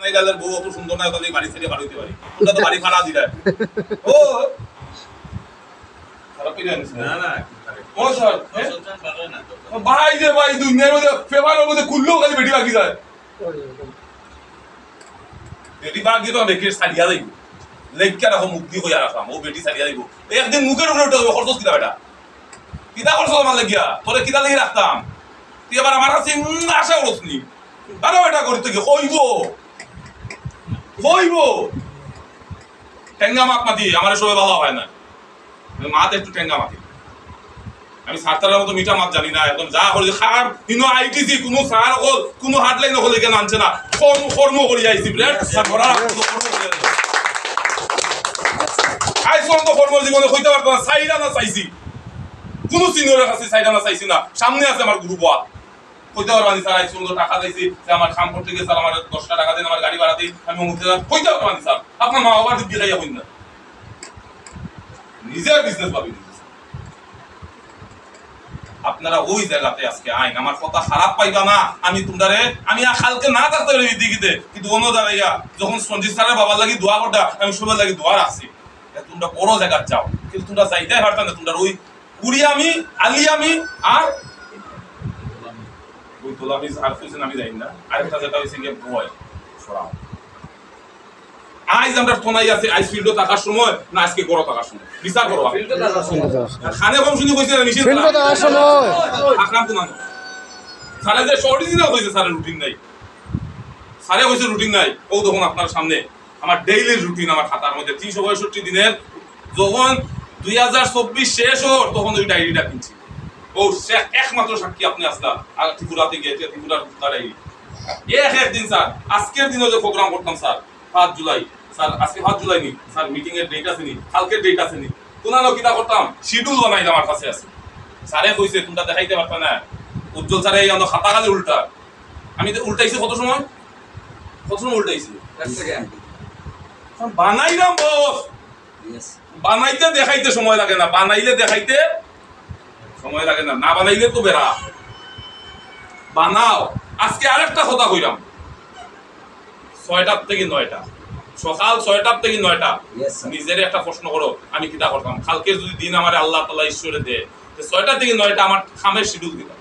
নাই গালের বউ অত সুন্দর না তাহলে বাড়ি ছেড়ে বাড়ি হইতে পারি তোমরা তো বাড়ি ভাড়া দিলে ও খারাপ কি জানিস না না ও স্যার ভাই যে ভাই দুনিয়ার মধ্যে ফেভারের মধ্যে কুল্লো খালি বেটি বাকি যায় বেটি বাকি তো দেখে সারিয়া যাইব লেখকে রাখো মুক্তি হইয়া রাখাম ও বেটি সারিয়া যাইব একদিন মুখের উপরে উঠে খরচ কিনা বেটা কিতা খরচ আমার লাগিয়া তোরে কিতা লাগি রাখতাম তুই এবার আমার কাছে আশা করছনি আরে বেটা করি তুই কইব টেঙ্গা মাত মাতি আমার সবাই ভালো হয় না মাত একটু টেঙ্গা মাতি আমি সারতারের মতো মিঠা মাত জানি না একদম যা করে খারাপ কিন্তু আইটিসি কোনো সার হল কোনো হাটলাইন হলে কেন আনছে না কর্ম করি আইছি ব্রেড সারা আইসন তো কর্ম জীবনে কইতে পারতো না সাইডা না চাইছি কোনো সিনিয়রের কাছে সাইডা না চাইছি না সামনে আছে আমার গ্রুপ ওয়া কইতে পারবানি স্যার আইসন তো টাকা দিয়েছি যে আমার কাম করতে গিয়ে স্যার আমার 10 টাকা দেন আমার গাড়ি ভাড়া দিই আমি মুখে কইতে পারবানি স্যার আপনার মা বাবার দিকে যাইয়া কইন না নিজের বিজনেস ভাবি আপনারা ওই জায়গাতে আজকে আইন আমার কথা খারাপ পাইবা না আমি তোমরারে আমি কালকে না থাকতে পারি দিকে কিন্তু অন্য জায়গায় যখন সঞ্জিত স্যারের বাবার লাগি দোয়া করটা আমি সবার লাগি দোয়া রাখছি তোমরা বড় জায়গা যাও কিন্তু তোমরা যাইতে পারতা না তোমরা ওই কুড়িয়ামি আলিয়ামি আর ওই তোলামি আর কিছু আমি যাই না আরেকটা জায়গা হইছে গিয়ে ভয় সরাও আইজ আমরা ফোনাই আছে আইস ফিল্ডে থাকার সময় না আজকে বড় থাকার সময় বিচার করো ফিল্ডে থাকার সময় খানে কম শুনি কইছে না নিষেধ ফিল্ডে থাকার সময় আকরাম কোন না সারে যে শর্ট দিনা কইছে সারে রুটিন নাই সারে কইছে রুটিন নাই ও তখন আপনার সামনে আমার ডেইলি রুটিন আমার খাতার মধ্যে 365 দিনের যখন 2024 শেষ হল তখন ওই ডায়েরিটা কিনছি ও একমাত্র সাক্ষী আপনি আসলা আর ত্রিপুরাতে গিয়ে ত্রিপুরার ডায়েরি একদিন স্যার আজকের দিনে যে প্রোগ্রাম করতাম স্যার 5 জুলাই স্যার আজকে 5 জুলাই নি স্যার মিটিং এর ডেট আছে নি কালকের ডেট আছে নি কোনানো কিটা করতাম শিডিউল বানাই আমার কাছে আছে স্যারে কইছে তোমরা দেখাইতে পারতা না উজ্জ্বল স্যারে এই আমরা খাতা খালি উল্টা আমি তো উল্টাইছি কত সময় উল্টাইছি 1 সেকেন্ড বানাইলাম বস বানাইতে দেখাইতে সময় লাগে না বানাইলে দেখাইতে সময় লাগে না না বানাইলে তো বেরা বানাও আজকে আরেকটা কথা কইলাম 6টা থেকে 9টা সকাল 6টা থেকে 9টা নিজের একটা প্রশ্ন করো আমি কিটা করতাম কালকে যদি দিন আমার আল্লাহ তাআলা ঈশ্বরে দেয় তো 6টা থেকে 9টা আমার খামের শিডিউল দিতাম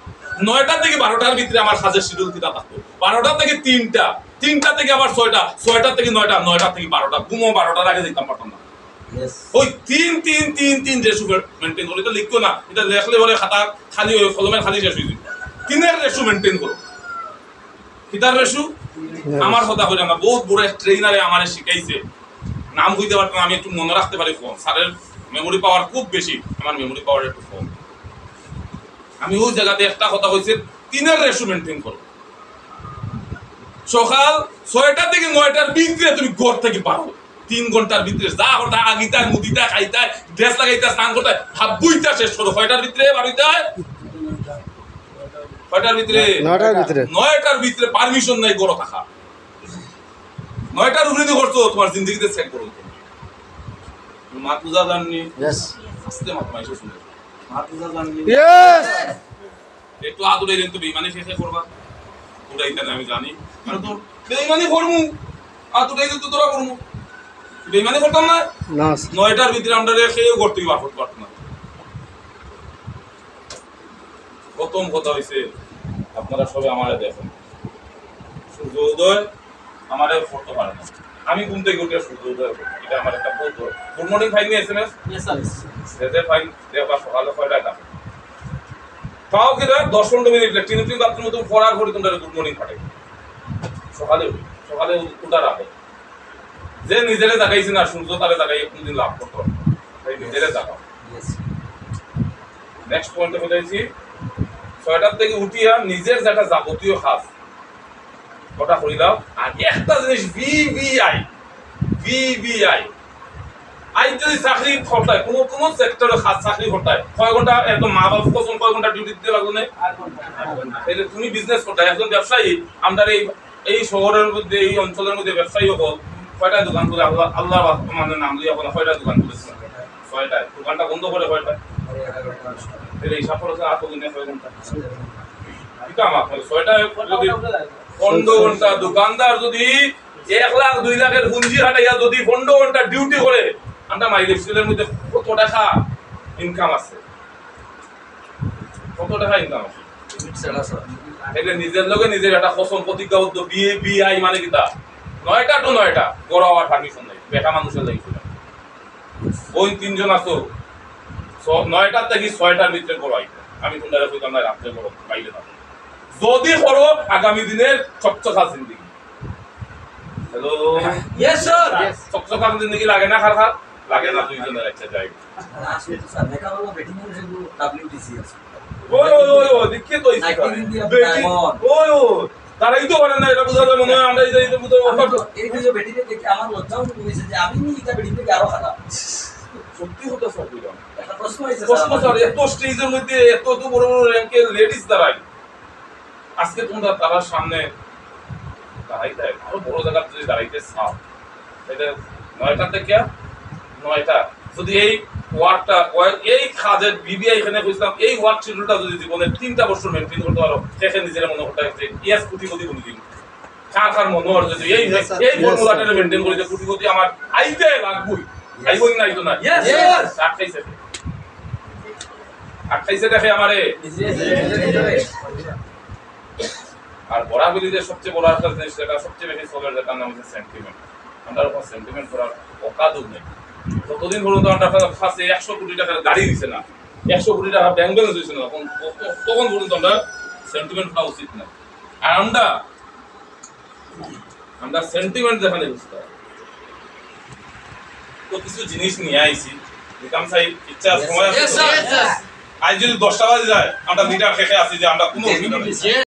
9টা থেকে 12টার ভিতরে আমার কাজের শিডিউল কিটা থাকতো 12টা থেকে 3টা থেকে আবার 6টা থেকে 9টা 9টা থেকে 12টা ঘুমো 12টার আগে দিতাম পারতাম না ওই 3 রেশু মেইনটেইন করে তো লিখতো না এটা লেখলে বলে খাতা খালি হয়ে কলমের খালি শেষ হয়ে যায় 3 রেশু মেইনটেইন করো কিটার রেশু আমার কথা কইলাম না বহুত বড় এক ট্রেনারে আমারে শিখাইছে নাম কইতে পারতাম আমি একটু মনে রাখতে পারি ফোন স্যারের মেমোরি পাওয়ার খুব বেশি আমার মেমোরি পাওয়ার একটু কম আমি ওই জায়গাতে একটা কথা কইছি 3 রেশু মেইনটেইন করো সকাল 6টা থেকে 9টার ভিতরে তুমি ঘর থেকে পারো 3 ঘন্টার ভিতরে যা করতে আগিতা মুদিতা খাইতা ড্রেস লাগাইতা স্নান করতে হাবুইতা শেষ করো 6টার ভিতরে বাড়িতে 6টার ভিতরে 9টার ভিতরে পারমিশন নাই গড় থাকা 9টার উপরে দিয়ে করছো তোমার জিন্দেগিতে সেট করো মা পূজা জাননি আস্তে মত মাইশো শুনে মা পূজা জাননি একটু আদুরে দেন তো বেঈমানি শেষে করবা উড়াইতে না আমি জানি আর তো বেঈমানি করমু আদুরে তো তোরা করমু বেঈমানি করতাম না 9টার ভিতরে আমরা খেয়েও করতেই পারতাম না প্রথম কথা হইছে আপনারা সবাই আমারে দেখেন সূর্য উদয় আমারে করতে পারে না আমি ঘুম থেকে উঠে সূর্য উদয় এটা আমার একটা বহুত good morning fine SMS sir fine দেবা সকালে 6টা তাও কি 10-15 মিনিট লেট্রিন বাথরুম তো পড়ার পরে তোমরা গুড মর্নিং পাঠাই সকালে উঠার আগে যে নিজেরে জাগাইছি না সূর্য তারে জাগাই একদিন লাভ করতে হবে তাই নিজেরে জাগাও নেক্সট পয়েন্টে বলেছি 6টার থেকে উঠিয়া নিজের যেটা যাবতীয় কাজ ওটা করিলাম আর একটা জিনিস ভিভিআই আই যদি চাকরি করতায় কোন সেক্টরে খাস চাকরি করতায় 6 ঘন্টা একদম মা বাবা কখন 6 ঘন্টা ডিউটি দিতে লাগলো না 8 ঘন্টা তাহলে তুমি বিজনেস করতে একজন ব্যবসায়ী আমরা এই শহরের মধ্যে এই অঞ্চলের মধ্যে ব্যবসায়ী হবো কয়টা দোকান করে আল্লাহ মানে নাম দিয়ে বলা কয়টা দোকান করেছে 6টা দোকানটা বন্ধ করে কয়টা এর হিসাব করে আট দিনে 6 ঘন্টা ঠিক আছে আমার 6টা যদি 15 ঘন্টা দোকানদার যদি 1 লাখ 2 লাখের পুঁজি হাটাইয়া যদি 15 ঘন্টা ডিউটি করে আমরা মাইলেজ স্কেলের মধ্যে কত টাকা ইনকাম আছে, কত টাকা ইনকাম আছে এটা নিজের লগে নিজের একটা কসম প্রতিজ্ঞাবদ্ধ বিআই মানে কিতা 9টা টু 9টা গড় হওয়ার পারমিশন নাই বেটা মানুষের লাগছিল ওই 3 জন আছো 9টার থেকে 6টার ভিতরে গড় হয় আমি তোমরা কইতাম না রাতে গড় বাইরে না যদি করো আগামী দিনের চকচকা জিন্দেগি হ্যালো यस सर চকচকা জিন্দেগি লাগে না খার খার লাগে না দুইজনের একটা যাই আসলে তো স্যার দেখা হলো বেটিং এর যে ডব্লিউটিসি আছে ওই দেখে তো ইসে তারাই তো পারে না এটা বুঝা যায় মনে হয় আমরা এই যে বুঝা এই যে বেটিং এর দেখে আমার লজ্জাও হয়েছে যে আমি নি এটা বেটিং থেকে আরো খারাপ সত্যি হতো সব বুঝলাম একটা প্রশ্ন হয়েছে প্রশ্ন স্যার এত স্টেজের মধ্যে এত তো বড় বড় র্যাঙ্কের লেডিস দাঁড়ায় আজকে তোমরা তার সামনে দাঁড়াইতে আরো বড় জায়গা যদি দাঁড়াইতে চাও এটা 9টা থেকে 9টা যদি এই ওয়ার্কটা এই কাজের বিবিআই এখানে কইছিলাম এই ওয়ার্ক শিডিউলটা যদি জীবনে 3টা বছর মেইনটেইন করতে পারো দেখে নিজের মনে করতে যে ইয়াস কোটি কোটি বলি দিন কার মনোহর যদি এই ফর্মুলাটা মেইনটেইন করিতে কোটি কোটি আমার আইতে লাগবই আইবই না আইতো না यस सर আটকাইছে দেখে আমারে আর বরাবরিদের সবচেয়ে বড় একটা জিনিস যেটা সবচেয়ে বেশি চলে যেটার নাম হচ্ছে সেন্টিমেন্ট আমরা ওপর সেন্টিমেন্ট করার অকাদও নেই যতদিন পর্যন্ত আমরা কাছে 100 কোটি টাকার গাড়ি দিছে না 100 কোটি টাকা ব্যাংক ব্যালেন্স হয়েছে না তখন পর্যন্ত আমরা সেন্টিমেন্ট করা উচিত না আর আমরা সেন্টিমেন্ট দেখানে বুঝতে হবে তো কিছু জিনিস নিয়ে আইছি নিকাম সাহেব ইচ্ছা সময় আছে আজ যদি 10টা বাজে যায় আমরা লিটার খেখে আছি যে আমরা কোনো অসুবিধা নেই